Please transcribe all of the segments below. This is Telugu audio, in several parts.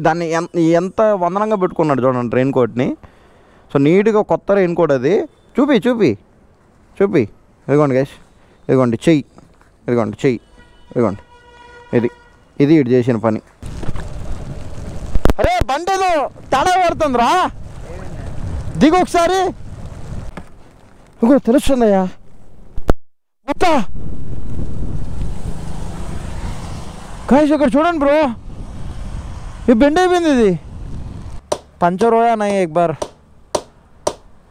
దాన్ని ఎంత వందనంగా పెట్టుకున్నాడు చూడండి రెయిన్ కోట్ని. సో నీట్గా కొత్త రెయిన్ కోట్ అది. చూపి ఇదిగోండి గైస్, ఇదిగోండి చెయ్యి, ఇదిగోండి ఇది ఇటు చేసిన పని. అరే బండి ఏదో తేడా పడుతుందిరా, దిగు ఒకసారి. ఇంకో తెలుస్తుందయ్యా మొత్తం గైస్. ఇక్కడ చూడండి బ్రో, ये बेंड అయిపోయింది. ఇది पंचर होया नहीं, एक बार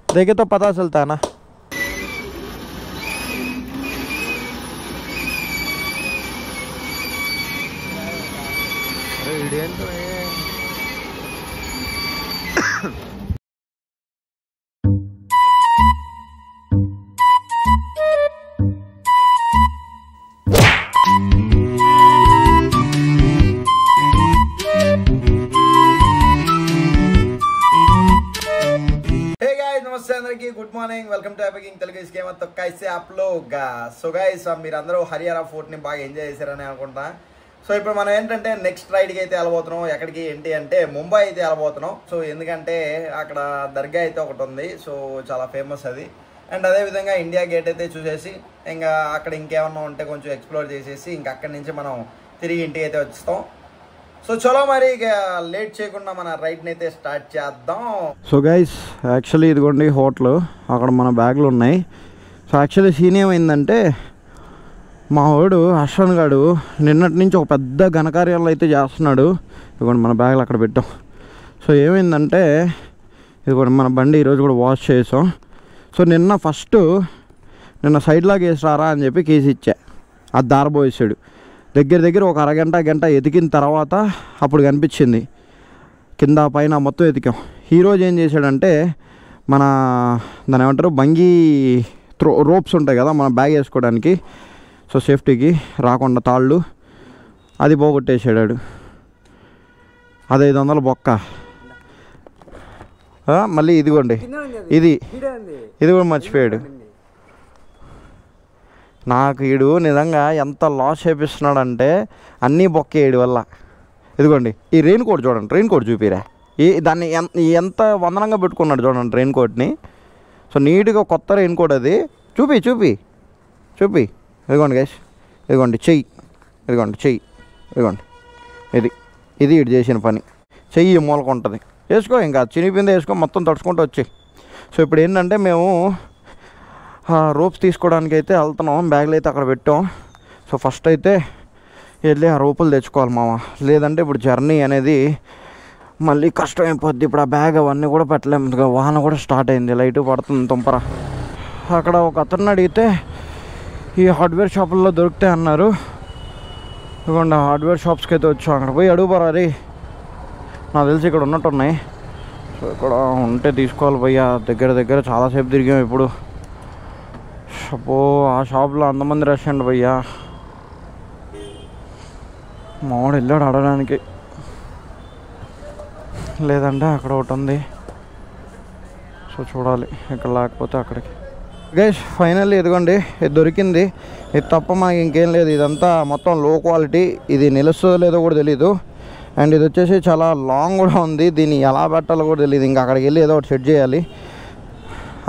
देखे तो पता चलता है ना. Good morning, welcome to epic Telugu game. तो कैसे आप लोग? सो गाइस మీరందరూ హరియానా ఫోర్ట్ ని బాగా ఎంజాయ్ చేశారని అనుకుంటా. సో ఇప్పుడు మనం ఏంటంటే నెక్స్ట్ రైడ్ కి అయితే వెళ్ళబోతున్నాం. ఎక్కడికి ఏంటి అంటే ముంబై అయితే వెళ్ళబోతున్నాం. సో ఎందుకంటే అక్కడ దర్గా అయితే ఒకటి ఉంది, సో చాలా ఫేమస్ అది. అండ్ అదే విధంగా ఇండియా గేట్ అయితే చూసేసి ఇంకా అక్కడ ఇంకేమన్నా ఉంటే కొంచెం ఎక్స్ప్లోర్ చేసేసి ఇంకా అక్కడి నుంచి మనం తిరిగి ఇంటికి అయితే వచ్చేస్తాం. సో చలో మరి ఇక లేట్ చేయకుండా మన రైడ్ని అయితే స్టార్ట్ చేద్దాం. సో గైస్ యాక్చువల్లీ ఇదిగోండి హోటల్, అక్కడ మన బ్యాగులు ఉన్నాయి. సో యాక్చువల్లీ సీన్ ఏమైందంటే మా వాడు అశ్వన్ గాడు నిన్నటి నుంచి ఒక పెద్ద ఘనకార్యాలు అయితే చేస్తున్నాడు. ఇదిగోండి మన బ్యాగులు అక్కడ పెట్టాం. సో ఏమైందంటే ఇదిగోండి మన బండి ఈరోజు కూడా వాష్ చేసాం. సో నిన్న సైడ్ లాగా వేసి రారా అని చెప్పి కేసు ఇచ్చా. అది దారబోసాడు. దగ్గర ఒక గంట ఎతికిన తర్వాత అప్పుడు కనిపించింది. కింద పైన మొత్తం ఎతికాం. ఈరోజు ఏం చేశాడంటే మన దాని ఏమంటారు బంగీ రోప్స్ ఉంటాయి కదా మన బ్యాగ్ వేసుకోవడానికి, సో సేఫ్టీకి రాకుండా తాళ్ళు, అది పోగొట్టేసాడు. అది 500 బొక్క. మళ్ళీ ఇదిగోండి ఇది కూడా మర్చిపోయాడు. నాకు ఈడు నిజంగా ఎంత లాస్ చేపిస్తున్నాడంటే అన్నీ బొక్కే ఈడు వల్ల. ఇదిగోండి ఈ రెయిన్ కోట్ చూడండి, రెయిన్ కోట్ చూపిరా. దాన్ని ఎంత వందనంగా పెట్టుకున్నాడు చూడండి రెయిన్ కోట్ని. సో నీట్గా కొత్త రెయిన్ కోట్ అది. చూపి ఇదిగోండి గైస్, ఇదిగోండి చెయ్యి, ఇదిగోండి ఇది ఇటు చేసిన పని. చెయ్యి మూలక ఉంటుంది, వేసుకో, ఇంకా చినిపిందే వేసుకో, మొత్తం తడుచుకుంటూ వచ్చి. సో ఇప్పుడు ఏంటంటే మేము రోప్స్ తీసుకోవడానికి అయితే వెళ్తున్నాం. బ్యాగ్లు అయితే అక్కడ పెట్టాం. సో ఫస్ట్ అయితే వెళ్ళి ఆ రోపులు తెచ్చుకోవాలి మామ, లేదంటే ఇప్పుడు జర్నీ అనేది మళ్ళీ కష్టం అయిపోద్ది. ఇప్పుడు ఆ బ్యాగ్ అవన్నీ కూడా పెట్టలేము, వాహన కూడా స్టార్ట్ అయింది, లైట్ పడుతుంది తుంపర. అక్కడ ఒక అతన్ని అడిగితే ఈ హార్డ్వేర్ షాపుల్లో దొరుకుతాయి అన్నారు. ఇదిగోండి హార్డ్వేర్ షాప్స్కి అయితే వచ్చాం. అక్కడ పోయి అడుగుపరారి, నాకు తెలిసి ఇక్కడ ఉన్నట్టున్నాయి. సో ఇక్కడ ఉంటే తీసుకోవాలి భయ్యా. దగ్గర చాలాసేపు తిరిగాం. ఇప్పుడు అబ్బో ఆ షాప్లో అంతమంది రష్ అండి భయ్యా. మావాడు వెళ్ళాడు అడగడానికి, లేదంటే అక్కడ ఒకటి ఉంది. సో చూడాలి, ఇక్కడ లేకపోతే అక్కడికి. గైస్ ఫైనల్లీ ఇదిగోండి ఇది దొరికింది. ఇది తప్ప మనకి ఇంకేం లేదు. ఇదంతా మొత్తం లో క్వాలిటీ. ఇది నిలుస్తుందో లేదో కూడా తెలీదు. అండ్ ఇది వచ్చేసి చాలా లాంగ్ కూడా ఉంది. దీన్ని ఎలా పెట్టాలో కూడా తెలియదు. ఇంకా అక్కడికి వెళ్ళి ఏదో ఒకటి సెట్ చేయాలి.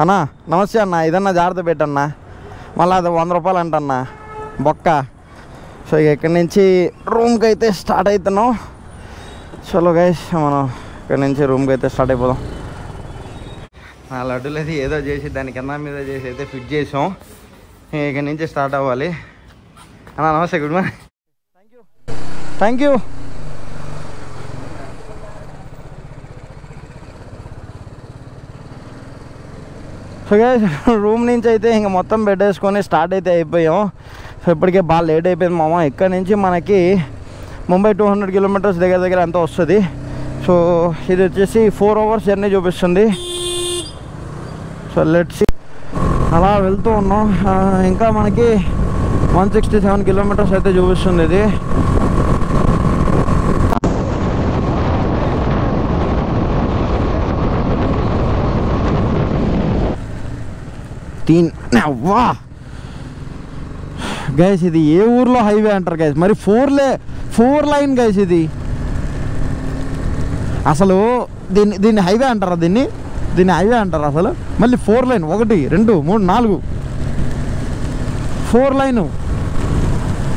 అన్నా నమస్తే అన్న, ఇదన్నా జాగ్రత్త పెట్టన్నా, మళ్ళీ అది 100 రూపాయలు అంటన్నా బొక్క. సో ఇక ఇక్కడి నుంచి రూమ్కి అయితే స్టార్ట్ అవుతున్నాం. చలో గైస్ మనం ఇక్కడి నుంచి రూమ్కి అయితే స్టార్ట్ అయిపోదాం. ఆ లడ్డులది ఏదో చేసి దాని కింద మీద చేసి అయితే ఫిట్ చేసాం. ఇక్కడి నుంచి స్టార్ట్ అవ్వాలి. అన్న నమస్తే, good morning. Thank you. So guys room నుంచి అయితే ఇంక మొత్తం బెడ్ వేసుకొని స్టార్ట్ అయితే అయిపోయాం. సో ఇప్పటికే బాగా లేట్ అయిపోయింది మామ. ఇక్కడ నుంచి మనకి ముంబై 200 కిలోమీటర్స్ దగ్గర ఎంత వస్తుంది. సో ఇది వచ్చేసి 4 అవర్స్ జర్నీ చూపిస్తుంది. సో లెట్స్ అలా వెళ్తూ ఉన్నాం. ఇంకా మనకి 167 కిలోమీటర్స్ అయితే చూపిస్తుంది ఇది. అవ్వా గైస్ ఇది ఏ ఊర్లో హైవే అంటారు గైస్, మరి 4 లైన్ గైస్ ఇది. అసలు దీన్ని హైవే అంటారా? దీన్ని హైవే అంటారా అసలు? మళ్ళీ 4 లైన్ 1 2 3 4 4 లైను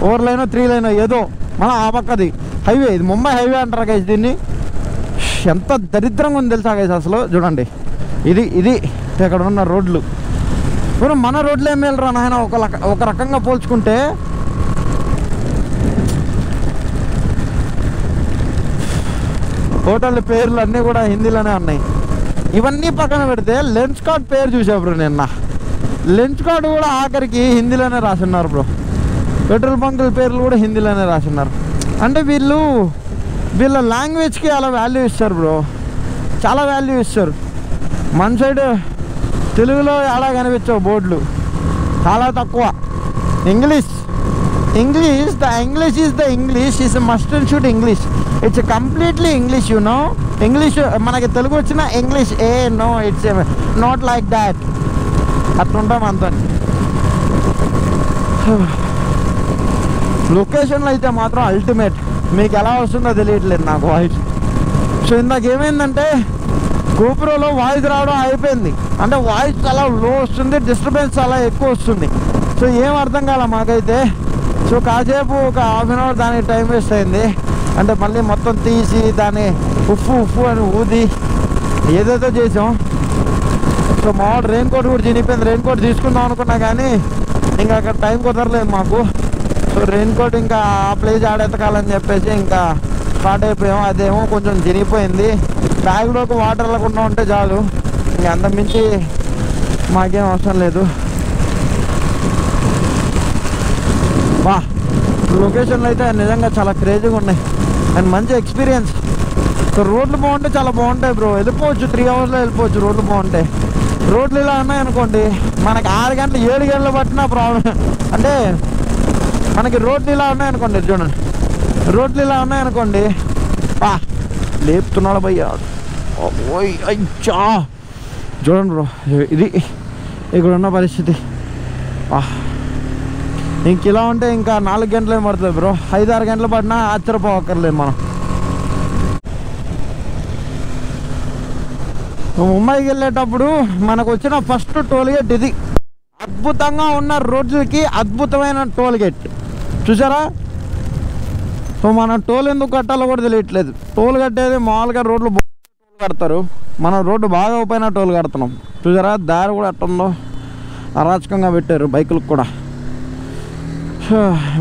4 లైన్ 3 లైన్ ఏదో మన ఆ పక్కది హైవే. ఇది ముంబై హైవే అంటారా గైస్ దీన్ని? ఎంత దరిద్రంగా ఉంది తెలుసా గైస్ అసలు. చూడండి ఇది ఇక్కడ ఉన్న రోడ్లు. మన రోడ్లు ఏం వెళ్ళరా నాయన ఒక రకంగా పోల్చుకుంటే. హోటల్ పేర్లు అన్నీ కూడా హిందీలోనే ఉన్నాయి. ఇవన్నీ పక్కన పెడితే లెన్స్ కార్డ్ పేరు చూసా బ్రో నిన్న. లెన్స్ కార్డు కూడా ఆఖరికి హిందీలోనే రాసున్నారు బ్రో. పెట్రోల్ బంకుల పేర్లు కూడా హిందీలోనే రాసున్నారు. అంటే వీళ్ళ లాంగ్వేజ్కి అలా వాల్యూ ఇస్తారు బ్రో, చాలా వాల్యూ ఇస్తారు. మన సైడ్ తెలుగులో ఎలా కనిపించవు బోర్డులు, చాలా తక్కువ. English the English is the English is must and should English. It's completely English no. English మనకి తెలుగు వచ్చిన English no, it's not like that. అట్లుంటాం అంతా. లొకేషన్లో అయితే మాత్రం అల్టిమేట్. మీకు ఎలా వస్తుందో తెలియట్లేదు నాకు వాయిస్. సో ఇందాక ఏమైందంటే గోప్రోలో వాయిస్ రావడం అయిపోయింది. అంటే వాయిస్ చాలా లో వస్తుంది, డిస్టర్బెన్స్ చాలా ఎక్కువ వస్తుంది. సో ఏం అర్థం కాలే మాకైతే. సో కాసేపు ఒక ½ అన్ అవర్ దానికి టైం వేస్ట్ అయింది. అంటే మళ్ళీ మొత్తం తీసి దాన్ని ఉఫ్ఫు అని ఊది ఏదేదో చేసాం. సో మామూలు రెయిన్ కోట్ కూడా చినిపోయింది. రెయిన్ కోట్ తీసుకుందాం అనుకున్నా కానీ ఇంకా అక్కడ టైం కుదరలేదు మాకు. సో రెయిన్ కోట్ ఇంకా ఆ ప్లేస్ ఆడెత్తకాలని చెప్పేసి ఇంకా స్టార్ట్ అయిపోయాం. అదేమో కొంచెం చినిగిపోయింది. బ్యాగ్లోకి వాటర్ వెళ్ళకుండా ఉంటే చాలు, ఇంకా అంత మించి మాకేం అవసరం లేదు. వా లొకేషన్లు అయితే నిజంగా చాలా క్రేజీగా ఉన్నాయి అండ్ మంచి ఎక్స్పీరియన్స్. సో రోడ్లు బాగుంటే చాలా బాగుంటాయి బ్రో. వెళ్ళిపోవచ్చు 3 అవర్స్లో వెళ్ళిపోవచ్చు రోడ్లు బాగుంటాయి. రోడ్లు ఇలా ఉన్నాయనుకోండి మనకి 6 గంటలు 7 గంటలు పట్టినా ప్రాబ్లం. అంటే మనకి రోడ్లు ఇలా ఉన్నాయనుకోండి, చూడండి రోడ్లు ఇలా ఉన్నాయనుకోండి, లేపుతున్నాడు భయ్యా. ఓయ్ అయ్యా చూడండి బ్రో, ఇది ఇక్కడ ఉన్న పరిస్థితి. ఇంక ఇలా ఉంటే ఇంకా 4 గంటలే పడుతుంది బ్రో. 5-6 గంటలు పడినా ఆశ్చర్యపోవక్కర్లేదు మనం. ముంబైకి వెళ్ళేటప్పుడు మనకు వచ్చిన ఫస్ట్ టోల్ గేట్ ఇది. అద్భుతంగా ఉన్న రోడ్లకి అద్భుతమైన టోల్ గేట్ చూసారా. సో మనం టోల్ ఎందుకు కట్టాలో కూడా తెలియట్లేదు. టోల్ కట్టేది మామూలుగా రోడ్లు టోల్ కడతారు, మనం రోడ్డు బాగా పోయినా టోల్ కడుతున్నాం. చూసారా దారి కూడా అట్టుందో అరాచకంగా పెట్టారు బైకులకు కూడా.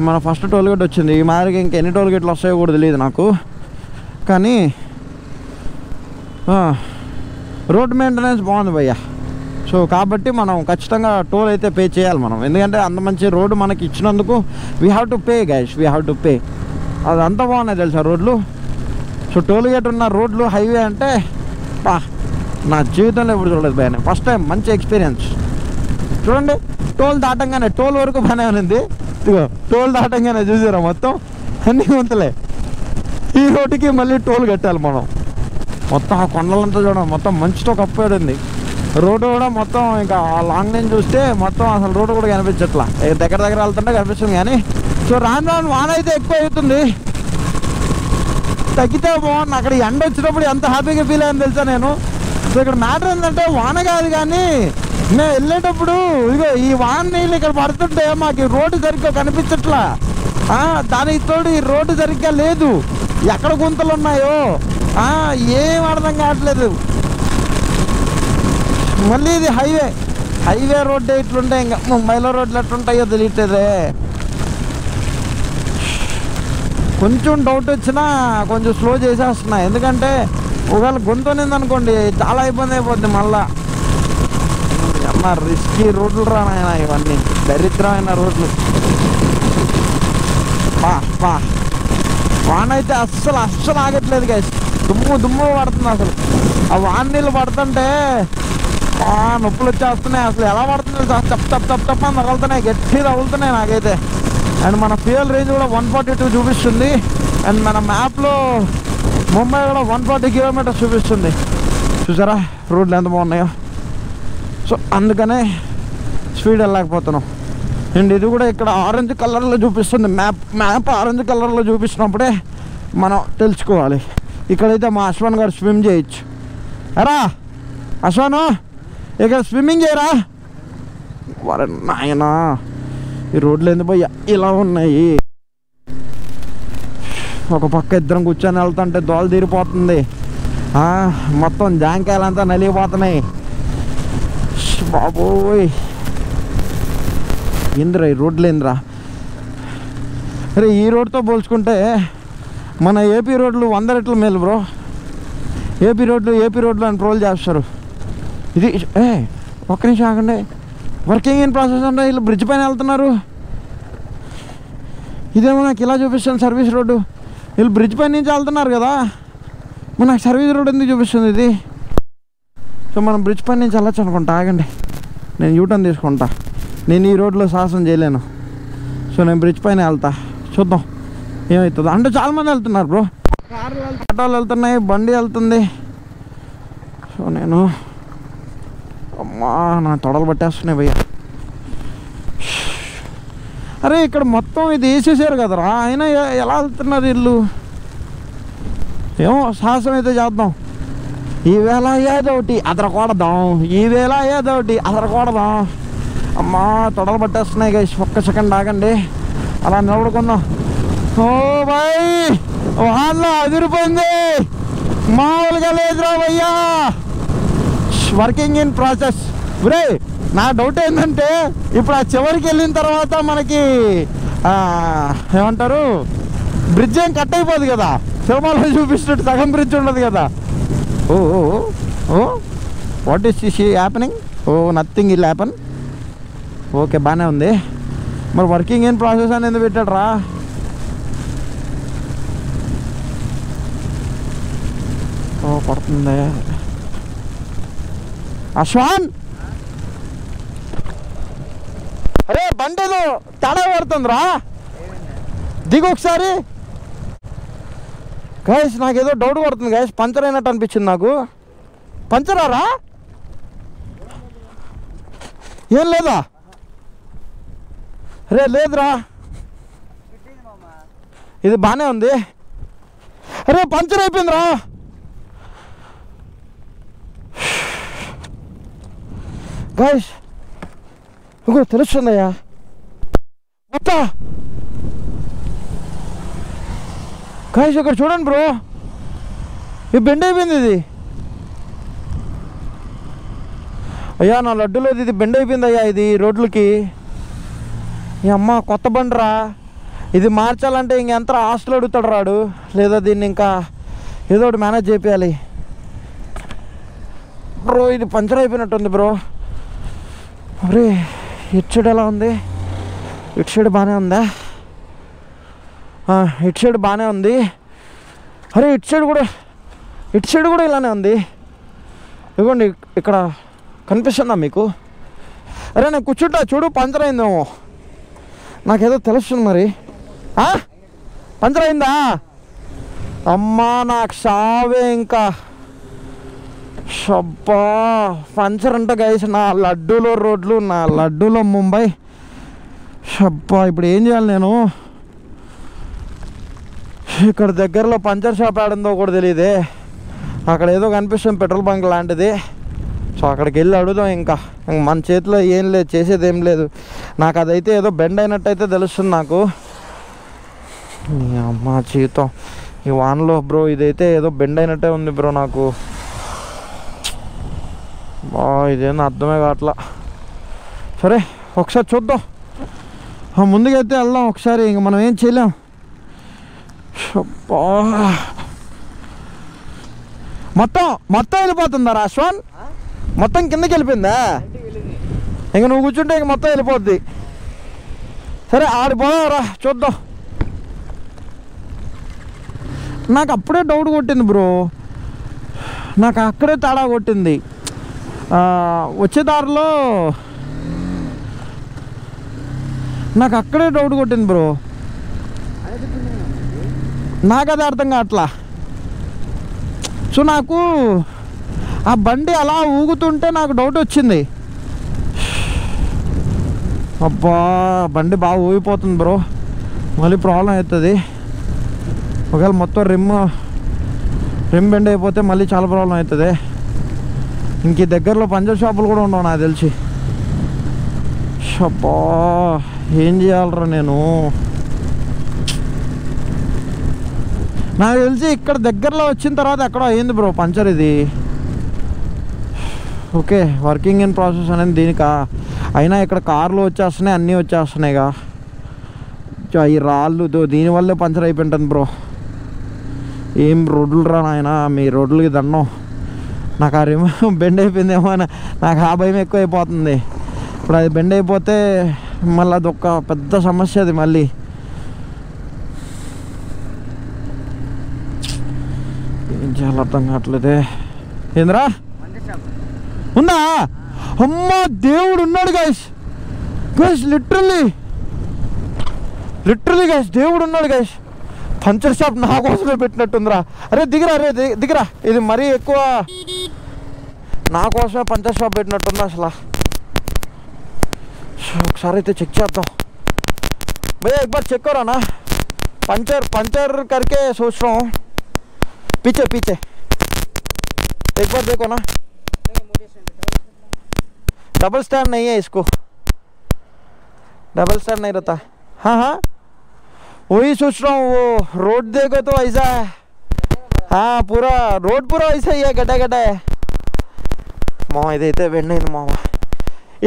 మన ఫస్ట్ టోల్ గేట్ వచ్చింది. ఈ మాదిరిగా ఇంకెన్ని టోల్ గేట్లు వస్తాయో కూడా తెలియదు నాకు. కానీ రోడ్ మెయింటెనెన్స్ బాగుంది భయ్యా. సో కాబట్టి మనం ఖచ్చితంగా టోల్ అయితే పే చేయాలి మనం. ఎందుకంటే అంత మంచి రోడ్డు మనకి ఇచ్చినందుకు we have to pay guys, we have to pay. అది అంత బాగున్నాయి తెలుసా రోడ్లు. సో టోల్ గేట్ ఉన్న రోడ్లు హైవే అంటే నా జీవితంలో ఎప్పుడు చూడలేదు భయ్యా. ఫస్ట్ టైం మంచి ఎక్స్పీరియన్స్. చూడండి టోల్ దాటంగానే, టోల్ వరకు బాగానే ఉంది. ఇదిగో టోల్ దాటంగానే చూసారా మొత్తం అన్నీ వంతులే. ఈ రోడ్డుకి మళ్ళీ టోల్ కట్టాలి మనం. మొత్తం ఆ కొండలంతా చూడండి మొత్తం మంచుతో కప్పేది. రోడ్డు కూడా మొత్తం ఇంకా లాంగ్ నుంచి చూస్తే మొత్తం అసలు రోడ్డు కూడా కనిపించట్లా. దగ్గర వెళ్తుంటే కనిపిస్తుంది కానీ. సో రాను వాన అయితే ఎక్కువ అవుతుంది. తగ్గితే బాగుంది. అక్కడ ఎండ వచ్చినప్పుడు ఎంత హ్యాపీగా ఫీల్ అయ్యాను తెలుసా నేను. సో ఇక్కడ మ్యాటర్ ఏంటంటే వాన కాదు కానీ మేము వెళ్ళేటప్పుడు ఇగో ఈ వాన నీళ్ళు ఇక్కడ పడుతుంటే మాకు రోడ్డు సరిగ్గా కనిపించట్లా. దానికి తోడు ఈ రోడ్డు సరిగ్గా లేదు. ఎక్కడ గుంతలు ఉన్నాయో ఏం అర్థం కావట్లేదు. మళ్ళీ ఇది హైవే రోడ్డు ఇట్లుంటాయి. ఇంకా ముంబైలో రోడ్లు ఎట్లుంటాయో తెలియట్లేదే. కొంచెం డౌట్ వచ్చినా కొంచెం స్లో చేసేస్తున్నా. ఎందుకంటే ఒకవేళ గొంతు ఉన్నదనుకోండి చాలా ఇబ్బంది అయిపోద్ది. మళ్ళా అమ్మ రిస్కీ రోడ్లు రానాయన ఇవన్నీ, దరిద్రమైన రోడ్లు. వాన అయితే అస్సలు ఆగట్లేదు గైస్. దుమ్ము పడుతుంది అసలు. ఆ వాన నీళ్ళు పడుతుంటే నొప్పులు వచ్చేస్తున్నాయి. అసలు ఎలా పడుతుంది తప్ప తగులుతున్నాయి, గట్టి తగులుతున్నాయి నాకైతే. అండ్ మన ఫ్యూయల్ రేంజ్ కూడా 142 చూపిస్తుంది. అండ్ మన మ్యాప్లో ముంబై కూడా 140 కిలోమీటర్స్ చూపిస్తుంది. చూసారా రోడ్లు ఎంత బాగున్నాయో. సో అందుకనే స్పీడ్ వెళ్ళలేకపోతున్నాం. అండ్ ఇది కూడా ఇక్కడ ఆరెంజ్ కలర్లో చూపిస్తుంది. మ్యాప్ ఆరెంజ్ కలర్లో చూపించినప్పుడే మనం తెలుసుకోవాలి ఇక్కడైతే మా అశ్వన్ గారు స్విమ్ చేయొచ్చు. ఎరా అశ్వను, ఇక్కడ స్విమ్మింగ్ చేయరా? వరే నాయనా, ఈ రోడ్లు ఎందుకు పోయా ఇలా ఉన్నాయి? ఒక పక్క ఇద్దరం కూర్చొని వెళ్తుంటే దోల తీరిపోతుంది, మొత్తం జాంకాయలంతా నలిగిపోతున్నాయి. బాబోయ్, ఏంద్రా ఈ రోడ్లు ఏంద్రా? అరే ఈ రోడ్తో పోల్చుకుంటే మన ఏపీ రోడ్లు 100 రెట్లు మేలు బ్రో. ఏపీ రోడ్లు అని ట్రోల్ చేస్తారు. ఇది ఒక్క నిమిషం ఆగండి, వర్కింగ్ ఇన్ ప్రాసెస్ అంటే వీళ్ళు బ్రిడ్జ్ పైన వెళ్తున్నారు. ఇదేమో నాకు ఇలా చూపిస్తుంది సర్వీస్ రోడ్డు, వీళ్ళు బ్రిడ్జ్ పైన నుంచి వెళ్తున్నారు కదా, మరి నాకు సర్వీస్ రోడ్ ఎందుకు చూపిస్తుంది ఇది? సో మనం బ్రిడ్జ్ పైన నుంచి వెళ్ళొచ్చు అనుకుంటా. ఆగండి, నేను యూటర్న్ తీసుకుంటా. నేను ఈ రోడ్లో సాహసం చేయలేను, సో నేను బ్రిడ్జ్ పైన వెళ్తా, చూద్దాం ఏమవుతుందో. అంటే చాలామంది వెళ్తున్నారు బ్రో, కార్లు ఆటోలు వెళ్తున్నాయి, బండి వెళ్తుంది. సో నేను అమ్మా నా తొడలు పట్టేస్తున్నాయి భయ్య. అరే ఇక్కడ మొత్తం ఇది వేసేసారు కదరా, అయినా ఎలా వెళ్తున్నారు వీళ్ళు? ఏమో సాహసం అయితే చేద్దాం. ఈవేళ ఏదోటి అదరకూడదాం, ఈవేళ ఏదోటి అదరకూడదాం. అమ్మా తొడలు పట్టేస్తున్నాయి గైస్, ఒక్క సెకండ్ ఆగండి, అలా నిలబడుకుందాం. ఓ బాయ్ వాళ్ళ అదిరిపోయింది, మామూలుగా లేదురా భయ్యా. Working in process. బ్రే నా డౌట్ ఏంటంటే ఇప్పుడు ఆ చివరికి వెళ్ళిన తర్వాత మనకి ఏమంటారు, బ్రిడ్జ్ ఏం కట్ అయిపోదు కదా, సినిమాలో చూపిస్తున్నట్టు సగం బ్రిడ్జ్ ఉండదు కదా. Oh oh what is this happening? Oh nothing will happen. Okay బాగానే ఉంది. మరి వర్కింగ్ ఇన్ ప్రాసెస్ అని ఎందుకు పెట్టాడు రా? ఓ పడుతుంది. అశ్వాన్, అరే బండి ఏదో తేడా పడుతుందిరా, దిగు ఒకసారి. గైస్ నాకేదో డౌట్ పడుతుంది గైస్, పంచర్ అయినట్టు అనిపించింది నాకు. పంచరారా? ఏం లేదా? అరే లేదురా, ఇది బాగానే ఉంది. అరే పంచర్ అయిపోయిందిరా. గైస్ ఇంకో తెలుస్తుందయ్యా మొత్తం. గైస్ ఇక్కడ చూడండి బ్రో, ఇది బెండ్ అయిపోయింది. ఇది అయ్యా నా లడ్డులో ఇది బెండ్ అయిపోయింది అయ్యా, ఇది రోడ్లకి. ఈ అమ్మ కొత్త బండిరా, ఇది మార్చాలంటే ఇంకెంత హాస్టల్ అడుగుతాడు రాడు, లేదా దీన్ని ఇంకా ఏదో ఒకటి మేనేజ్ చేయాలి బ్రో. ఇది పంచర్ అయిపోయినట్టుంది బ్రో. అరే ఇటు సైడ్ ఎలా ఉంది? ఇటు సైడ్ బాగానే ఉందా? ఇటు సైడ్ బాగానే ఉంది. అరే ఇటు సైడ్ కూడా ఇలానే ఉంది. ఇదిగోండి ఇక్కడ కనిపిస్తుందా మీకు? అరే నేను కూర్చుంటా చూడు, పంచర్ అయిందేమో, నాకేదో తెలుస్తుంది మరి. పంచర్ అయిందా? అమ్మా నాకు సావే ఇంకా. షబ్బా పంచర్ అంట గైస్, నా లడ్డూలో రోడ్లు, నా లడ్డూలో ముంబై. షబ్బా ఇప్పుడు ఏం చేయాలి నేను? ఇక్కడ దగ్గరలో పంచర్ షాప్ ఆడిందో కూడా తెలియదే. అక్కడ ఏదో కనిపిస్తుంది పెట్రోల్ బంక్ లాంటిది. సో అక్కడికి వెళ్ళి అడుగుదాం. ఇంకా మన చేతిలో ఏం లేదు, చేసేది ఏం లేదు. నాకు అదైతే ఏదో బెండ్ అయినట్టయితే తెలుస్తుంది నాకు. అమ్మ జీవితం ఈ వాన్లో బ్రో, ఇదైతే ఏదో బెండ్ అయినట్టే ఉంది బ్రో నాకు. ఇదేమో అర్థమే కావట్లా. సరే ఒకసారి చూద్దాం, ముందుకైతే వెళ్దాం ఒకసారి. ఇంక మనం ఏం చేయలేం. మొత్తం వెళ్ళిపోతుందా రాశ్వన్? మొత్తం కిందకి వెళ్ళిపోయిందా? ఇంక నువ్వు కూర్చుంటే ఇంక మొత్తం వెళ్ళిపోద్ది. సరే ఆడిపోదారా చూద్దాం. నాకు అప్పుడే డౌట్ కొట్టింది బ్రో, నాకు అక్కడే తేడా కొట్టింది. వచ్చే దారిలో నాకు అక్కడే డౌట్ కొట్టింది బ్రో, నాకు అది అర్థం కావట్లా. సో నాకు ఆ బండి అలా ఊగుతుంటే నాకు డౌట్ వచ్చింది. అబ్బా బండి బాగా ఊగిపోతుంది బ్రో, మళ్ళీ ప్రాబ్లం అవుతుంది. ఒకవేళ మొత్తం రిమ్ బెండ్ అయిపోతే మళ్ళీ చాలా ప్రాబ్లం అవుతుంది. ఇంక దగ్గరలో పంచర్ షాపులు కూడా ఉండవు నాకు తెలిసి. షబ్బా ఏం చేయాలరా నేను. నాకు తెలిసి ఇక్కడ దగ్గరలో వచ్చిన తర్వాత ఎక్కడో అయింది బ్రో పంచర్ ఇది. ఓకే వర్కింగ్ ఇన్ ప్రాసెస్ అనేది దీనికా. అయినా ఇక్కడ కార్లు వచ్చేస్తున్నాయి, అన్నీ వచ్చేస్తున్నాయిగా. ఈ రాళ్ళు దీనివల్లే పంచర్ అయిపోయింటుంది బ్రో. ఏం రోడ్లు రా నాయన, మీ రోడ్లకి దండం. నాకు ఆ రిమ్ బెండ్ అయిపోయిందేమో అని నాకు ఆ భయం ఎక్కువ అయిపోతుంది. ఇప్పుడు అది బెండ్ అయిపోతే మళ్ళీ అదొక పెద్ద సమస్య. అది మళ్ళీ ఏం చేయాలి అర్థం కావట్లేదే. ఏంద్రా ఉందా? అమ్మా దేవుడు ఉన్నాడు గైస్. గైస్ లిటరల్లీ గైస్ దేవుడు ఉన్నాడు గైస్. పంచర్ షాప్ నా కోసమే పెట్టినట్టుందిరా. అరే దిగిరా, అరే దిగిరా. ఇది మరీ ఎక్కువ నా కోసమే పంచర్ షాప్ పెట్టినట్టుంది అసలు. ఒకసారి అయితే చెక్ చేద్దాం भैया. एक बार चेक करो ना, पंचर करके सोच रहा हूँ. पीछे एक बार देखो ना. डबल स्टैंड नहीं है इसको, डबल स्टैंड नहीं रहता. हाँ वही सोच रहा हूँ. वो रोड देखो तो ऐसा है. हाँ पूरा रोड पूरा ऐसा ही है, गड्ढा है. मामा इधर बेंड नहीं मामा.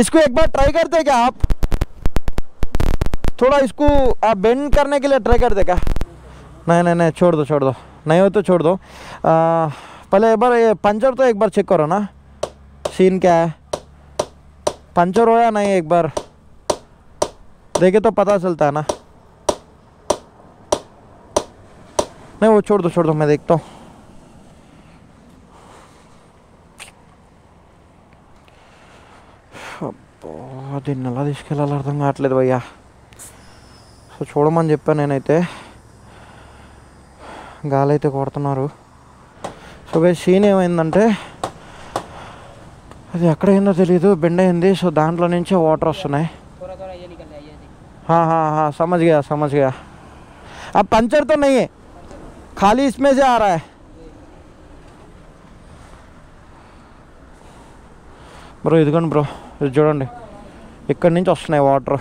इसको एक बार ट्राई करते क्या आप? थोड़ा इसको आप बेंड करने के लिए ट्राई करते क्या? नहीं छोड़ दो. नहीं हो तो छोड़ दो. पहले एक बार ये पंचर तो एक बार चेक करो ना, सीन क्या है. पंचर हो या नहीं एक बार देखे तो पता चलता है ना. नहीं वो छोड़ दो मैं देखता हूँ. దీన్ని ఎలా తీసుకెళ్ళాలి అర్థం కావట్లేదు భయ్యా. సో చూడమని చెప్పాను నేనైతే. గాలి అయితే కొడుతున్నారు. సో గైస్ సీన్ ఏమైందంటే అది ఎక్కడైందో తెలీదు, బెండ్ అయింది. సో దాంట్లో నుంచే వాటర్ వస్తున్నాయి. हाँ समझ गया. अब पंचर तो नहीं है, खाली इसमें से आ रहा है. బ్రో ఇదిగోండి బ్రో, ఇది చూడండి. ఇక్కడి నుంచి వస్తున్నాయి వాటర్.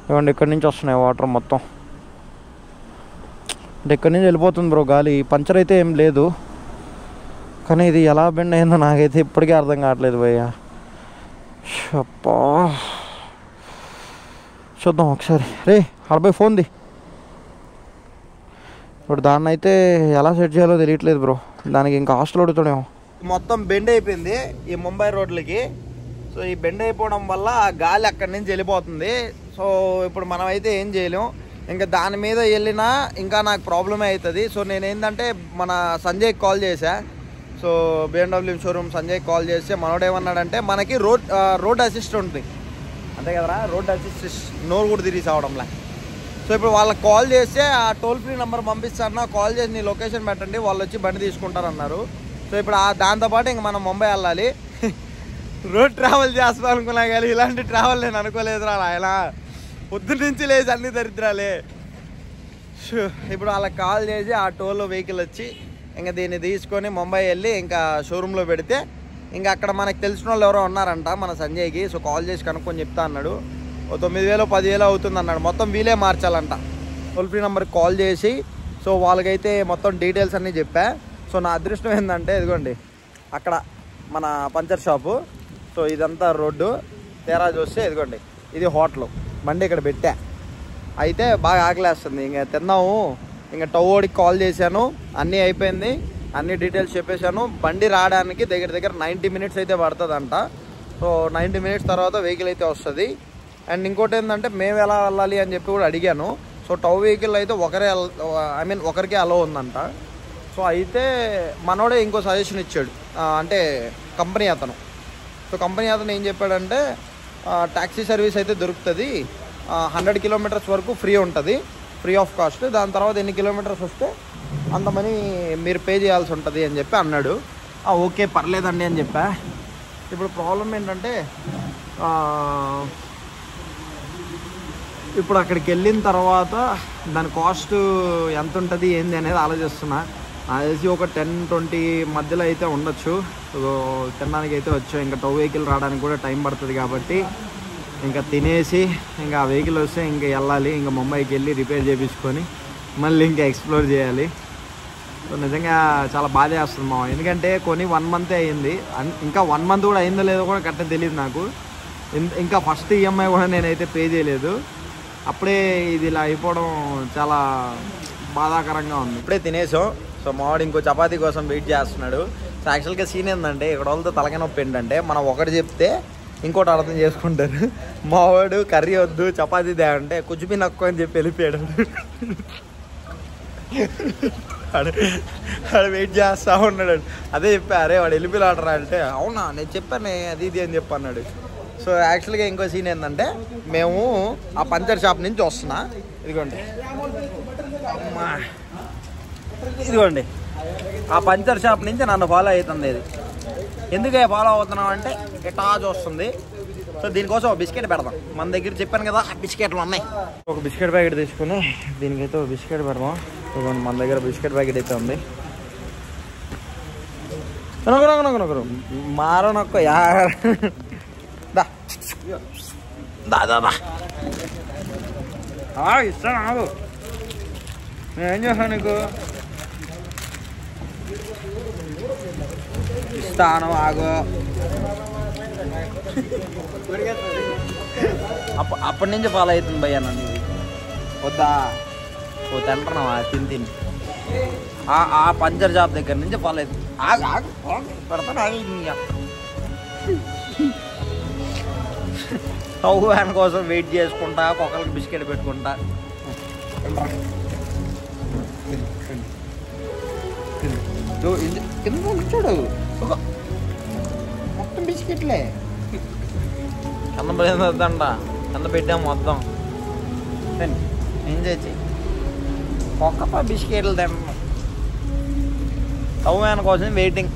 ఇవ్వండి ఇక్కడి నుంచి వస్తున్నాయి వాటర్ మొత్తం. అంటే ఇక్కడి నుంచి వెళ్ళిపోతుంది బ్రో గాలి. పంచర్ అయితే ఏం లేదు, కానీ ఇది ఎలా బెండ్ అయిందో నాకైతే ఇప్పటికీ అర్థం కావట్లేదు భయ్య. అబ్బా చూద్దాం ఒకసారి. రే అబ్బాయి ఫోన్ ది. ఇప్పుడు దాన్ని అయితే ఎలా సెట్ చేయాలో తెలియట్లేదు బ్రో. దానికి ఇంకా హాస్టల్ అడుగుతాడేమో. మొత్తం బెండ్ అయిపోయింది ఈ ముంబై రోడ్లకి. సో ఈ బెండ్ అయిపోవడం వల్ల గాలి అక్కడి నుంచి వెళ్ళిపోతుంది. సో ఇప్పుడు మనం అయితే ఏం చేయలేం. ఇంకా దాని మీద వెళ్ళినా ఇంకా నాకు ప్రాబ్లమే అవుతుంది. సో నేనేంటంటే మన సంజయ్కి కాల్ చేశా. సో BMW షోరూమ్ సంజయ్కి కాల్ చేస్తే మనోడు ఏమన్నాడంటే మనకి రోడ్ అసిస్ట్ ఉంటుంది అంతే కదరా, రోడ్ అసిస్ట్ నోరు కూడా తిరిగి అవడంలా. సో ఇప్పుడు వాళ్ళకి కాల్ చేస్తే ఆ టోల్ ఫ్రీ నెంబర్ పంపిస్తారన్నా, కాల్ చేసి నీ లొకేషన్ పెట్టండి, వాళ్ళు వచ్చి బండి తీసుకుంటారన్నారు. సో ఇప్పుడు దాంతోపాటు ఇంక మనం ముంబై వెళ్ళాలి. రోడ్ ట్రావెల్ చేస్తాం అనుకున్నా కానీ ఇలాంటి ట్రావెల్ నేను అనుకోలేదురా ఆయన. పొద్దున్న నుంచి లేచి అన్ని దరిద్రాలే. ఇప్పుడు వాళ్ళకి కాల్ చేసి ఆ టోల్ వెహికల్ వచ్చి ఇంకా దీన్ని తీసుకొని ముంబై వెళ్ళి ఇంకా షోరూంలో పెడితే ఇంకా అక్కడ మనకు తెలిసిన వాళ్ళు ఎవరో ఉన్నారంట మన సంజయ్కి. సో కాల్ చేసి కనుక్కొని చెప్తా అన్నాడు. 9,000 10,000 అవుతుంది అన్నాడు. మొత్తం వీలే మార్చాలంట. టోల్ ఫ్రీ నెంబర్కి కాల్ చేసి సో వాళ్ళకైతే మొత్తం డీటెయిల్స్ అన్నీ చెప్పా. సో నా అదృష్టం ఏంటంటే ఇదిగోండి అక్కడ మన పంచర్ షాపు. సో ఇదంతా రోడ్డు, తేరా చూస్తే ఇదిగోండి ఇది హోటల్. బండి ఇక్కడ పెట్టా. అయితే బాగా ఆకలేస్తుంది, ఇంకా తిన్నాము. ఇంకా టవ్వోడికి కాల్ చేశాను, అన్నీ అయిపోయింది, అన్ని డీటెయిల్స్ చెప్పేశాను. బండి రావడానికి దగ్గర 90 మినిట్స్ అయితే పడుతుందంట. సో 90 మినిట్స్ తర్వాత వెహికల్ అయితే వస్తుంది. అండ్ ఇంకోటి ఏంటంటే మేము ఎలా వెళ్ళాలి అని చెప్పి కూడా అడిగాను. సో టవ్ వెహికల్ అయితే ఒకరికే అలో ఉందంట. సో అయితే మనోడే ఇంకో సజెషన్ ఇచ్చాడు, అంటే కంపెనీ అతను. సో కంపెనీ అతను ఏం చెప్పాడంటే ట్యాక్సీ సర్వీస్ అయితే దొరుకుతుంది, 100 కిలోమీటర్స్ వరకు ఫ్రీ ఉంటుంది, ఫ్రీ ఆఫ్ కాస్ట్. దాని తర్వాత ఎన్ని కిలోమీటర్స్ వస్తే అంత మనీ మీరు పే చేయాల్సి ఉంటుంది అని చెప్పి అన్నాడు. ఓకే పర్లేదండి అని చెప్పా. ఇప్పుడు ప్రాబ్లం ఏంటంటే ఇప్పుడు అక్కడికి వెళ్ళిన తర్వాత దాని కాస్ట్ ఎంత ఉంటుంది ఏంది అనేది ఆలోచిస్తున్నా. అదేసి ఒక 10-20 మధ్యలో అయితే ఉండొచ్చు. తినడానికి అయితే వచ్చాం. ఇంకా టౌ వెహికల్ రావడానికి కూడా టైం పడుతుంది కాబట్టి ఇంకా తినేసి ఇంకా ఆ వెహికల్ వస్తే ఇంకా వెళ్ళాలి. ఇంకా ముంబైకి వెళ్ళి రిపేర్ చేయించుకొని మళ్ళీ ఇంకా ఎక్స్ప్లోర్ చేయాలి. సో నిజంగా చాలా బాధ వేస్తుంది మా, ఎందుకంటే కొని 1 మంతే అయ్యింది. ఇంకా 1 మంత్ కూడా అయిందో లేదో కూడా కరెక్ట్గా తెలియదు నాకు. ఇంకా ఫస్ట్ ఈఎంఐ కూడా నేనైతే పే చేయలేదు. అప్పుడే ఇది ఇలా అయిపోవడం చాలా బాధాకరంగా ఉంది. ఇప్పుడే తినేసాం. సో మావాడు ఇంకో చపాతీ కోసం వెయిట్ చేస్తున్నాడు. సో యాక్చువల్గా సీన్ ఏంటంటే ఇక్కడ వాళ్ళతో తలకాయ నొప్పి ఏంటంటే మనం ఒకటి చెప్తే ఇంకోటి అర్థం చేసుకుంటారు. మావాడు కర్రీ వద్దు చపాతీ దే అంటే కుజుబి నక్కు అని చెప్పి వెళ్ళిపోయాడు. వాడు వెయిట్ చేస్తా ఉన్నాడు. అదే చెప్పా, అరే వాడు వెళ్ళిపోయాడరా అంటే అవునా నేను చెప్పాను అది ఇది అని చెప్పి అన్నాడు. సో యాక్చువల్గా ఇంకో సీన్ ఏంటంటే మేము ఆ పంచర్ షాప్ నుంచి వస్తున్నా. ఇదిగోండి ఇదిగోండి ఆ పంచర్ షాప్ నుంచి నన్ను ఫాలో అవుతుంది. ఇది ఎందుకే ఫాలో అవుతున్నాం అంటే ఇటా చూస్తుంది. సో దీనికోసం ఒక బిస్కెట్ పెడదాం. మన దగ్గర చెప్పాను కదా ఆ బిస్కెట్లు ఉన్నాయి. ఒక బిస్కెట్ ప్యాకెట్ తీసుకుని దీనికైతే ఒక బిస్కెట్ పెడదాం. ఇదిగోండి మన దగ్గర బిస్కెట్ ప్యాకెట్ అయితే ఉంది. మారనొక్క ఇస్తాను ఆగు. నేనేం చేస్తాను నీకు ఇస్తాను ఆగు. అప్పటి నుంచి ఫాలో అవుతుంది భయ్యా నన్ను. వద్దా ఓ తింటున్నావా తిని ఆ పంచర్ షాప్ దగ్గర నుంచి ఫాలో అవుతుంది. పెడతాను ఆగి. టౌ వ్యాన్ కోసం వెయిట్ చేసుకుంటా ఒకరికి బిస్కెట్ పెట్టుకుంటా. చూడు మొత్తం బిస్కెట్లే కింద పడిందంట. కింద పెట్టాము మొత్తం. ఏం చేసి ఒక్క బిస్కెట్లు తింటాం. టౌ వ్యాన్ కోసం వెయిటింగ్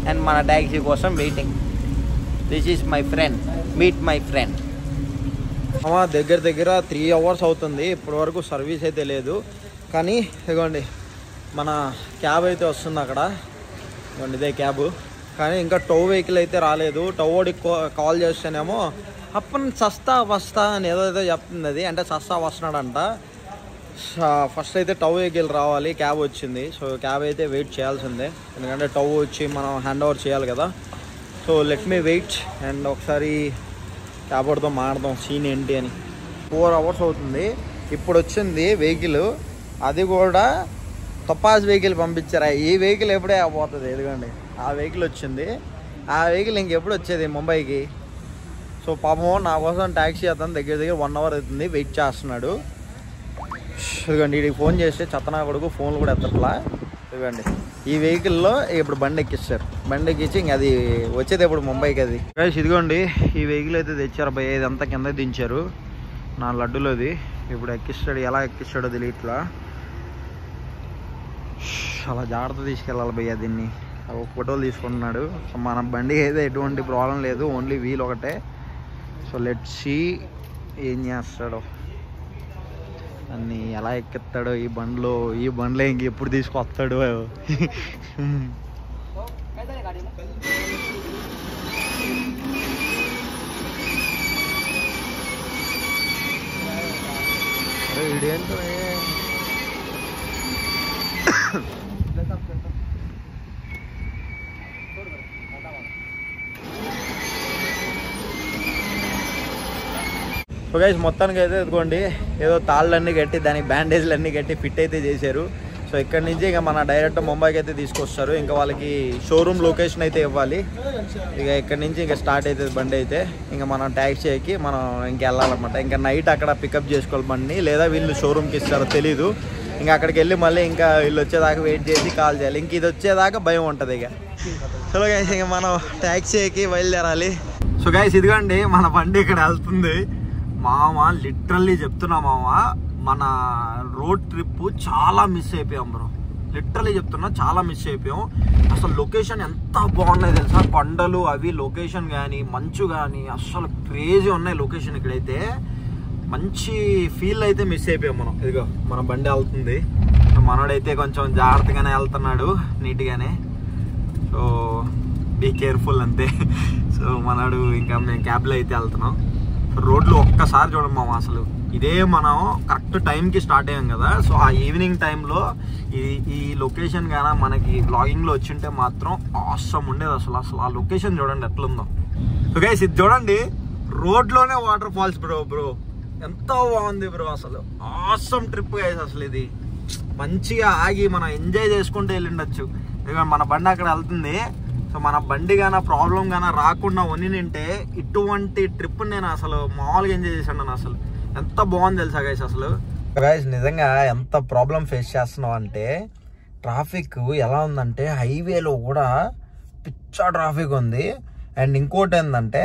అండ్ మన ట్యాక్సీ కోసం waiting. This is my friend, meet my friend. దగ్గర దగ్గర 3 hours అవుతుంది. ఇప్పటి వరకు సర్వీస్ అయితే లేదు. కానీ ఇదిగోండి మన క్యాబ్ అయితే వస్తుంది అక్కడ. ఇదిగోండి ఇదే క్యాబు. కానీ ఇంకా టౌ వెహికల్ అయితే రాలేదు. టౌ వాడికి కాల్ చేస్తేనేమో అప్పని సస్తా వస్తా అని ఏదైతే చెప్తుంది. అది అంటే సస్తా వస్తున్నాడంట. ఫస్ట్ అయితే టౌ వెహికల్ రావాలి. క్యాబ్ వచ్చింది. సో క్యాబ్ అయితే వెయిట్ చేయాల్సిందే, ఎందుకంటే టౌ వచ్చి మనం హ్యాండ్ ఓవర్ చేయాలి కదా. So let me wait and ఒకసారి క్యాబ్ వాడితో మాట్లాడదాం సీన్ ఏంటి అని. 4 hours అవుతుంది. ఇప్పుడు వచ్చింది వెహికల్. అది కూడా తపాస్ వెహికల్ పంపించారా. ఈ వెహికల్ ఎప్పుడే పోతుంది. ఎందుకండి ఆ వెహికల్ వచ్చింది. ఆ వెహికల్ ఇంకెప్పుడు వచ్చేది ముంబైకి. సో పాపం నా కోసం ట్యాక్సీ అతను దగ్గర దగ్గర 1 hour అవుతుంది వెయిట్ చేస్తున్నాడు. ఇదిగోండి వీడికి ఫోన్ చేస్తే చెత్తనా కొడుకు ఫోన్లు కూడా ఎత్తట్లా. ఇదిగోండి ఈ వెహికల్లో ఇప్పుడు బండి ఎక్కిస్తారు. బండి ఎక్కించి ఇంక అది వచ్చేది ఇప్పుడు ముంబైకి. అది ఇదిగోండి ఈ వెహికల్ అయితే తెచ్చారు భయ్య. ఇదంతా కింద దించారు నా లడ్డులోది. ఇప్పుడు ఎక్కిస్తాడు. ఎలా ఎక్కిస్తాడో తెలియట్లా. చాలా జాగ్రత్త తీసుకెళ్ళాలి భయ్య దీన్ని. ఫోటోలు తీసుకుంటున్నాడు. సో మన బండి అయితే ఎటువంటి ప్రాబ్లం లేదు, ఓన్లీ వీల్ ఒకటే. సో లెట్స్ సీ ఏం చేస్తాడో, అన్ని ఎలా ఎక్కిస్తాడో ఈ బండిలో ఇంక ఎప్పుడు తీసుకొస్తాడు. ఇదేంటో సో గైస్ మొత్తానికి అయితే ఇదిగోండి ఏదో తాళ్ళన్నీ కట్టి దానికి బ్యాండేజ్లు అన్నీ కట్టి ఫిట్ అయితే చేశారు. సో ఇక్కడ నుంచి ఇంకా మన డైరెక్ట్ ముంబైకి అయితే తీసుకొస్తారు. ఇంకా వాళ్ళకి షోరూమ్ లొకేషన్ అయితే ఇవ్వాలి. ఇక ఇక్కడ నుంచి ఇంకా స్టార్ట్ అవుతుంది బండి అయితే. ఇంకా మనం ట్యాక్సీ ఎక్కి మనం ఇంకా వెళ్ళాలన్నమాట. ఇంకా నైట్ అక్కడ పికప్ చేసుకోవాలి బండిని, లేదా వీళ్ళు షోరూమ్కి ఇస్తారో తెలీదు. ఇంకా అక్కడికి వెళ్ళి మళ్ళీ ఇంకా వీళ్ళు వచ్చేదాకా వెయిట్ చేసి కాల్ చేయాలి. ఇంక ఇది వచ్చేదాకా భయం ఉంటుంది. ఇక సో గైస్ ఇంకా మనం ట్యాక్సీ ఎక్కి బయలుదేరాలి. సో గైస్ ఇదిగోండి మన బండి ఇక్కడ వెళ్తుంది. మామ లిటరల్లీ చెప్తున్నా మామ, మన రోడ్ ట్రిప్ చాలా మిస్ అయిపోయాం బ్రో. లిటరల్లీ చెప్తున్నా చాలా మిస్ అయిపోయాం. అసలు లొకేషన్ ఎంత బాగున్నాయి తెలుసా. కొండలు అవి లొకేషన్ కానీ మంచు కానీ అసలు క్రేజీ ఉన్నాయి లొకేషన్. ఇక్కడైతే మంచి ఫీల్ అయితే మిస్ అయిపోయాం మనం. ఇదిగో మన బండి వెళ్తుంది. మనోడైతే కొంచెం జాగ్రత్తగానే వెళ్తున్నాడు, నీట్గానే. సో బీ కేర్ఫుల్ అంతే. సో మనోడు ఇంకా మేము క్యాబ్లో అయితే వెళ్తున్నాం. రోడ్లు ఒక్కసారి చూడమ్మా అసలు. ఇదే మనం కరెక్ట్ టైంకి స్టార్ట్ అయ్యాం కదా, సో ఆ ఈవినింగ్ టైంలో ఈ లొకేషన్ కానీ మనకి బ్లాగింగ్లో వచ్చింటే మాత్రం ఆసమ్ ఉండేది అసలు. ఆ లొకేషన్ చూడండి ఎట్లుందో. సో గైస్ ఇది చూడండి, రోడ్లోనే వాటర్ ఫాల్స్ బ్రో ఎంత బాగుంది బ్రో అసలు. ఆసమ్ ట్రిప్ గైస్ అసలు. ఇది మంచిగా ఆగి మనం ఎంజాయ్ చేసుకుంటూ వెళ్ళిండొచ్చు. ఎందుకంటే మన బండి అక్కడ వెళ్తుంది. సో మన బండి గానా ప్రాబ్లం గానా రాకుండా ఉన్నింటే ఇటువంటి ట్రిప్ నేను అసలు మామూలుగా ఎంజాయ్ చేశాను. అసలు ఎంత బాగుంది తెలుసా గైస్ అసలు. గైస్ నిజంగా ఎంత ప్రాబ్లం ఫేస్ చేస్తున్నాం అంటే, ట్రాఫిక్ ఎలా ఉందంటే హైవేలో కూడా పిచ్చ ట్రాఫిక్ ఉంది. అండ్ ఇంకోటి ఏంటంటే,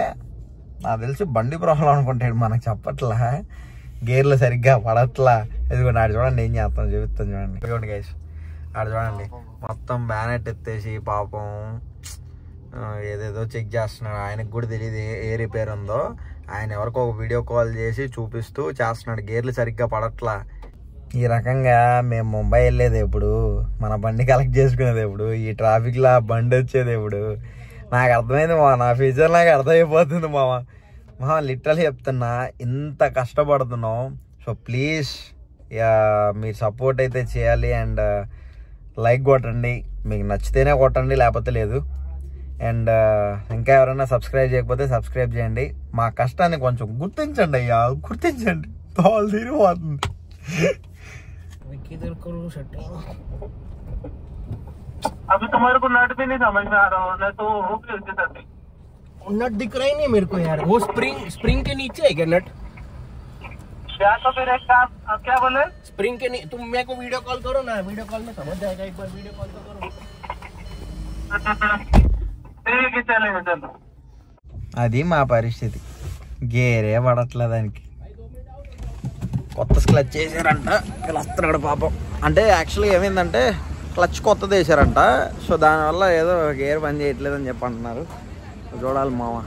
నాకు తెలిసి బండి ప్రాబ్లం అనుకుంటాడు, మనకు చెప్పట్లా, గేర్లు సరిగ్గా పడట్లా. ఇదిగోండి ఆడ చూడండి ఏం చేస్తాం, చూపిస్తాను చూడండి. ఇదిగోండి గైస్ ఆడ చూడండి, మొత్తం బ్యానెట్ ఎత్తేసి పాపం ఏదేదో చెక్ చేస్తున్నాడు. ఆయనకు కూడా తెలియదు ఏ రిపేర్ ఉందో. ఆయన ఎవరికో ఒక వీడియో కాల్ చేసి చూపిస్తూ చేస్తున్నాడు, గేర్లు సరిగ్గా పడట్లా. ఈ రకంగా మేము ముంబై వెళ్ళేది ఎప్పుడు, మన బండి కలెక్ట్ చేసుకునేది ఎప్పుడు, ఈ ట్రాఫిక్లో బండి వచ్చేది ఎప్పుడు. నాకు అర్థమైంది మా, నా ఫ్యూచర్ నాకు అర్థమైపోతుంది మామ లిటరల్లీ చెప్తున్నా, ఇంత కష్టపడుతున్నాం. సో ప్లీజ్ మీరు సపోర్ట్ అయితే చేయాలి. అండ్ లైక్ కొట్టండి, మీకు నచ్చితేనే కొట్టండి, లేకపోతే లేదు. అండ్ ఇంకా ఎవరైనా సబ్స్క్రైబ్ చేయకపోతే సబ్స్క్రైబ్ చేయండి. మా కష్టాన్ని కొంచెం గుర్తించండి అయ్యా, గుర్తించండి. తోలు తీరిపోతుంది. अभी तुम्हारे को नट भी नहीं समझ में आ रहा हूँ, तो हो गई उसके साथ नट दिख रहा ही नहीं मेरे को यार. वो स्प्रिंग के नीचे है क्या नट? क्या तो फिर एक काम, क्या बोले? स्प्रिंग के नीचे. तुम मेरे को वीडियो कॉल करो ना, वीडियो कॉल में समझ जाएगा. एक बार वीडियो कॉल तो करो. ठीक है चलेगा, चलो. అది మా పరిస్థితి, గేరే పడట్లే దానికి. కొత్త క్లచ్ వేసారంట, ఇలా వస్తున్నాడు పాపం. అంటే యాక్చువల్గా ఏమైందంటే క్లచ్ కొత్తది వేసారంట. సో దానివల్ల ఏదో గేర్ పని చేయట్లేదని చెప్పి అంటున్నారు. చూడాలి మామ,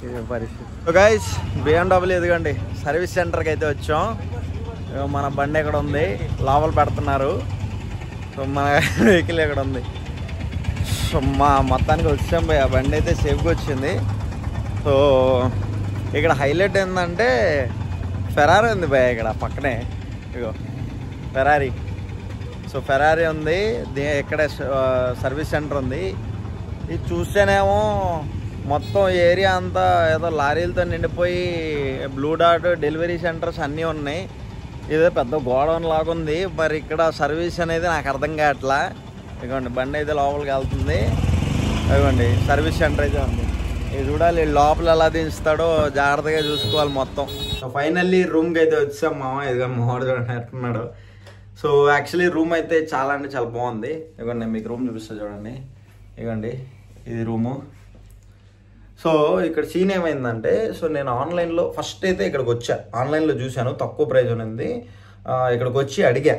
ఇదే పరిస్థితి. సో గైస్ BMW ఎదుగండి సర్వీస్ సెంటర్కి అయితే వచ్చాం. మన బండి ఎక్కడ ఉంది, లోపల పెడుతున్నారు. సో మన వెహికల్ ఎక్కడ ఉంది. సో మొత్తానికి వచ్చాం పోయి, ఆ బండి అయితే సేఫ్గా వచ్చింది. సో ఇక్కడ హైలైట్ ఏంటంటే ఫెరారీ ఉంది భయ ఇక్కడ పక్కనే. ఇగో ఫెరారీ. సో ఫెరారీ ఉంది, ఇక్కడే సర్వీస్ సెంటర్ ఉంది. ఇది చూస్తేనేమో మొత్తం ఏరియా అంతా ఏదో లారీలతో నిండిపోయి బ్లూ డాట్ డెలివరీ సెంటర్స్ అన్నీ ఉన్నాయి. ఇదే పెద్ద గోడౌన్ లాగా ఉంది. మరి ఇక్కడ సర్వీస్ అనేది నాకు అర్థం కావట్లా. ఇదిగోండి బండి అయితే లోపలికి వెళ్తుంది. ఇదిగోండి సర్వీస్ సెంటర్ అయితే ఉంది. ఇది చూడాలి లోపల ఎలా దించుతాడో జాగ్రత్తగా చూసుకోవాలి మొత్తం. సో ఫైనల్లీ రూమ్కి అయితే వచ్చాం మామ. ఇదిగో మోహన్ చూడండి ఎట్టున్నాడు. సో యాక్చువల్లీ రూమ్ అయితే చాలా అంటే చాలా బాగుంది. ఇదిగోండి నేను మీకు రూమ్ చూపిస్తాను చూడండి. ఇదిగోండి ఇది రూము. సో ఇక్కడ సీన్ ఏమైందంటే, సో నేను ఆన్లైన్లో ఫస్ట్ అయితే ఇక్కడికి వచ్చా, ఆన్లైన్లో చూశాను తక్కువ ప్రైజ్ ఉంది. ఇక్కడికి వచ్చి అడిగా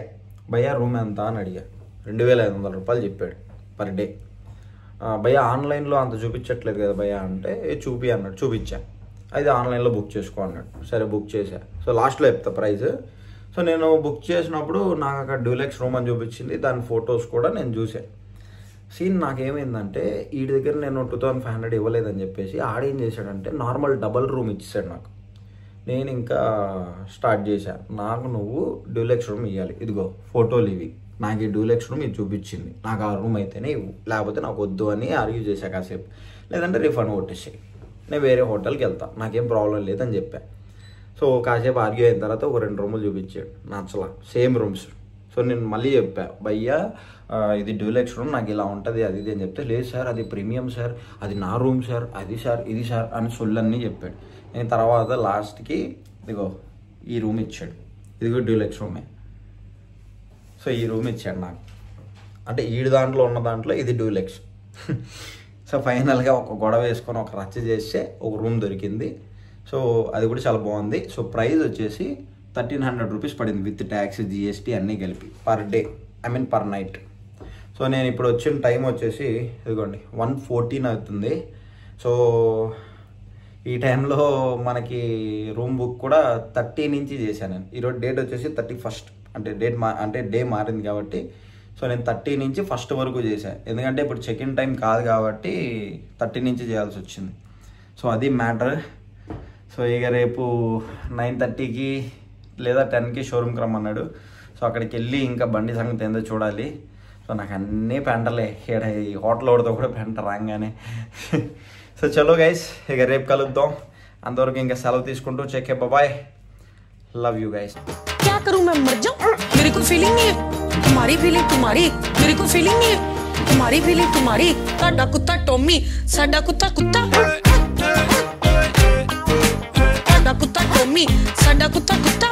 భయ్యా రూమ్ ఎంత అని అడిగా. 2500 రూపాయలు చెప్పాడు పర్ డే. భయ్యా ఆన్లైన్లో అంత చూపించట్లేదు కదా భయ్యా అంటే, చూపి అన్నాడు. చూపించా. అయితే ఆన్లైన్లో బుక్ చేసుకో అన్నాడు. సరే బుక్ చేశా. సో లాస్ట్లో చెప్తా ప్రైస్. సో నేను బుక్ చేసినప్పుడు నాకు అక్కడ డ్యూలెక్స్ రూమ్ అని చూపించింది. దాని ఫొటోస్ కూడా నేను చూసాను. సీన్ నాకేమైందంటే, వీడి దగ్గర నేను 2500 ఇవ్వలేదని చెప్పేసి ఆడేం చేశాడంటే నార్మల్ డబల్ రూమ్ ఇచ్చాడు నాకు. నేను ఇంకా స్టార్ట్ చేశా, నాకు నువ్వు డ్యూలెక్స్ రూమ్ ఇవ్వాలి, ఇదిగో ఫోటోలు ఇవి, నాకు ఈ డ్యూలెక్స్ రూమ్ ఇది చూపించింది, నాకు ఆ రూమ్ అయితేనే ఇవ్వు, లేకపోతే నాకు వద్దు అని ఆర్గ్యూ చేశా కాసేపు. లేదంటే రిఫండ్ కొట్టేసాయి, నేను వేరే హోటల్కి వెళ్తా, నాకేం ప్రాబ్లం లేదని చెప్పా. సో కాసేపు ఆర్గ్యూ అయిన తర్వాత ఒక 2 రూములు చూపించాడు, నచ్చలా, సేమ్ రూమ్స్. సో నేను మళ్ళీ చెప్పా, భయ్యా ఇది డ్యూలెక్స్ రూమ్, నాకు ఇలా ఉంటుంది అది ఇది అని చెప్తే, లేదు సార్ అది ప్రీమియం సార్, అది నా రూమ్ సార్, అది సార్ ఇది సార్ అని సొల్లన్నీ చెప్పాడు. నేను తర్వాత లాస్ట్కి ఇదిగో ఈ రూమ్ ఇచ్చాడు, ఇదిగో డ్యూలెక్స్ రూమే. సో ఈ రూమ్ ఇచ్చాడు నాకు, అంటే ఈడు దాంట్లో ఉన్న దాంట్లో ఇది డ్యూలెక్స్. సో ఫైనల్గా ఒక గొడవ వేసుకొని ఒక రచ్చ చేస్తే ఒక రూమ్ దొరికింది. సో అది కూడా చాలా బాగుంది. సో ప్రైస్ వచ్చేసి 1300 రూపీస్ పడింది విత్ ట్యాక్స్ జిఎస్టీ అన్నీ కలిపి per day, I mean per night. So నేను ఇప్పుడు వచ్చిన టైం వచ్చేసి ఇదిగోండి 1:14 అవుతుంది. సో ఈ టైంలో మనకి రూమ్ బుక్ కూడా 30 నుంచి చేశాను నేను. ఈరోజు డేట్ వచ్చేసి 31st, అంటే డే మారింది కాబట్టి సో నేను 30 నుంచి ఫస్ట్ వరకు చేశాను. ఎందుకంటే ఇప్పుడు చెక్ ఇన్ టైం కాదు కాబట్టి 30 నుంచి చేయాల్సి వచ్చింది. సో అది మ్యాటర్. సో ఇక రేపు 9:30కి లేదా 10కి షోరూమ్కి రమ్మన్నాడు. సో అక్కడికి వెళ్ళి ఇంకా బండి సంగతి ఏందో చూడాలి. సో నాకు అన్నీ పెంటలే, ఇక్కడ ఈ హోటల్ ఓడితో కూడా పెంట రాగానే. సో చలో గైస్, ఇక రేపు కలుద్దాం. అంతవరకు ఇంకా సెలవు తీసుకుంటూ చెక్ బాయ్, లవ్ యూ గైస్. क्या करूं मैं मर जाऊं, मेरे को फीलिंग नहीं है, तुम्हारी फीलिंग तुम्हारी, मेरे को फीलिंग नहीं है, तुम्हारी फीलिंग तुम्हारी. साडा कुत्ता टॉमी, साडा कुत्ता कुत्ता, साडा कुत्ता टॉमी, साडा कुत्ता कुत्ता.